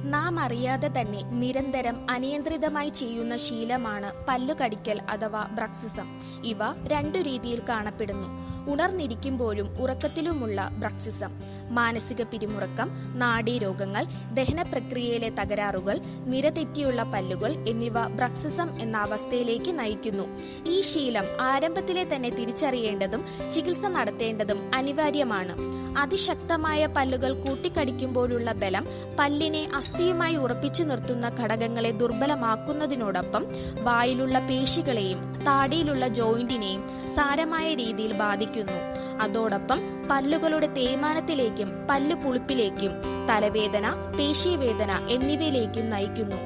നാം അറിയാതെ തന്നെ നിരന്തരം അനിയന്ത്രിതമായി ചെയ്യുന്ന ശീലമാണ് പല്ലുകടിക്കൽ അഥവാ ബ്രക്സിസം. ഇവ രണ്ടു രീതിയിൽ കാണപ്പെടുന്നു: ഉണർന്നിരിക്കുമ്പോഴും ഉറക്കത്തിലുമുള്ള ബ്രക്സിസം, മാനസിക പിരിമുറുക്കം, നാഡീരോഗങ്ങൾ, ദഹന പ്രക്രിയയിലെ തകരാറുകൾ, നിരതെറ്റിയുള്ള പല്ലുകൾ എന്നിവ ബ്രക്സിസം എന്ന അവസ്ഥയിലേക്ക് നയിക്കുന്നു. ഈ ശീലം ആരംഭത്തിലെ തന്നെ തിരിച്ചറിയേണ്ടതും ചികിത്സ നടത്തേണ്ടതും അനിവാര്യമാണ്. അതിശക്തമായ പല്ലുകൾ കൂട്ടിക്കടിക്കുമ്പോഴുള്ള ബലം പല്ലിനെ അസ്ഥിയുമായി ഉറപ്പിച്ചു നിർത്തുന്ന ഘടകങ്ങളെ ദുർബലമാക്കുന്നതിനോടൊപ്പം വായിലുള്ള പേശികളെയും താടിയിലുള്ള ജോയിന്റിനെയും സാരമായ രീതിയിൽ ബാധിക്കുന്നു. അതോടൊപ്പം പല്ലുകളുടെ തേയ്മാനത്തിലേക്കും പല്ലുപുളിപ്പിലേക്കും തലവേദന, പേശീവേദന എന്നിവയിലേക്കും നയിക്കുന്നു.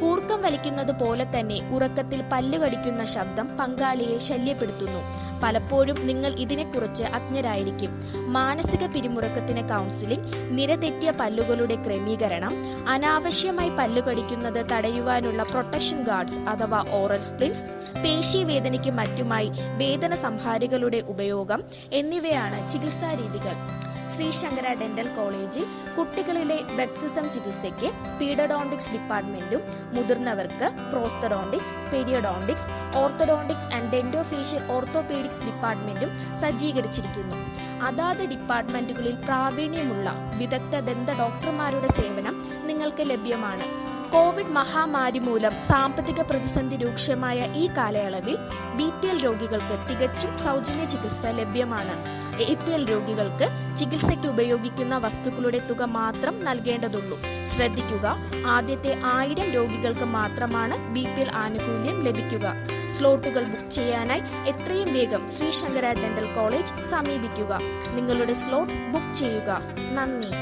കൂർക്കം വലിക്കുന്നത് പോലെ തന്നെ ഉറക്കത്തിൽ പല്ലുകടിക്കുന്ന ശബ്ദം പങ്കാളിയെ ശല്യപ്പെടുത്തുന്നു. പലപ്പോഴും നിങ്ങൾ ഇതിനെക്കുറിച്ച് അജ്ഞരായിരിക്കും. മാനസിക പിരിമുറുക്കത്തിന് കൗൺസിലിംഗ്, നിരതെറ്റിയ പല്ലുകളുടെ ക്രമീകരണം, അനാവശ്യമായി പല്ലുകടിക്കുന്നത് തടയുവാനുള്ള പ്രൊട്ടക്ഷൻ ഗാർഡ്സ് അഥവാ ഓറൽ സ്പ്ലിൻസ്, പേശീവേദനയ്ക്ക് മറ്റുമായി വേദന സംഹാരികളുടെ ഉപയോഗം എന്നിവയാണ് ചികിത്സാ രീതികൾ. ശ്രീ ശങ്കര ഡെന്റൽ കോളേജിൽ കുട്ടികളിലെ ബ്രക്സിസം ചികിത്സയ്ക്ക് പീഡിയോഡോണ്ടിക്സ് ഡിപ്പാർട്ട്മെന്റും മുതിർന്നവർക്ക് prosthodontics, periodontics, orthodontics and dentofacial orthopaedics ഡിപ്പാർട്ട്മെന്റും സജ്ജീകരിച്ചിരിക്കുന്നു. അതാത് ഡിപ്പാർട്ട്മെന്റുകളിൽ പ്രാവീണ്യമുള്ള വിദഗ്ധ ദന്ത ഡോക്ടർമാരുടെ സേവനം നിങ്ങൾക്ക് ലഭ്യമാണ്. കോവിഡ് മഹാമാരി മൂലം സാമ്പത്തിക പ്രതിസന്ധി രൂക്ഷമായ ഈ കാലയളവിൽ BPL രോഗികൾക്ക് തികച്ചും സൗജന്യ ചികിത്സ ലഭ്യമാണ്. APL രോഗികൾക്ക് ചികിത്സയ്ക്ക് ഉപയോഗിക്കുന്ന വസ്തുക്കളുടെ തുക മാത്രം നൽകേണ്ടതുള്ളൂ. ശ്രദ്ധിക്കുക, ആദ്യത്തെ 1000 രോഗികൾക്ക് മാത്രമാണ് BPL ആനുകൂല്യം ലഭിക്കുക. സ്ലോട്ടുകൾ ബുക്ക് ചെയ്യാനായി എത്രയും വേഗം ശ്രീ ശങ്കര ഡെന്റൽ കോളേജ് സമീപിക്കുക. നിങ്ങളുടെ സ്ലോട്ട് ബുക്ക് ചെയ്യുക. നന്ദി.